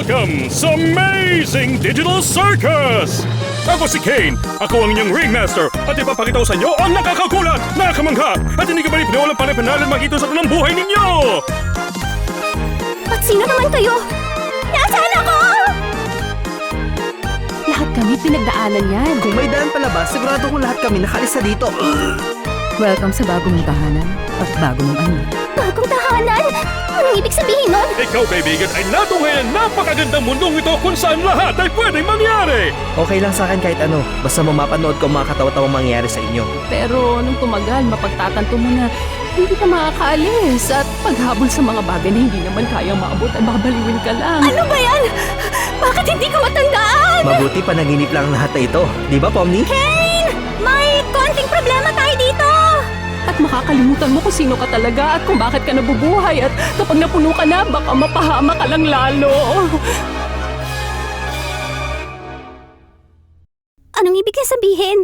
Welcome sa Amazing Digital Circus! Ako si Kane, ako ang inyong ringmaster at ipapakita ko sa inyo ang nakakagulat, nakakamangha at hindi ka ba ipinawalang panay-panalan makita sa ng buhay ninyo! At sino naman kayo? Nasaan ako? Lahat kami pinagdaanan yan. Kung may daan palabas, sigurado kong lahat kami nakalisa dito. Welcome sa bagong tahanan at bagong ano. Bagong tahanan? Anong ibig sabihin nun? Ikaw, kaibigan, ay natunghayan ang napakagandang mundong ito kung saan lahat ay pwedeng mangyari! Okay lang sa akin kahit ano, basta mamapanood ko ang mga katawa-tawang mangyayari sa inyo. Pero nung tumagal, mapagtatanto mo na hindi ka makakaalis at paghabol sa mga bagay na hindi naman kayang maabot ay babaliwin ka lang. Ano ba yan? Bakit hindi ko matandaan? Mabuti panaginip lang ang lahat na ito. Di ba, Pomni? Kane! May konting problema tayo dito! At makakalimutan mo kung sino ka talaga at kung bakit ka nabubuhay at kapag napuno ka na, baka mapahama ka lang lalo. Anong ibig niya sabihin?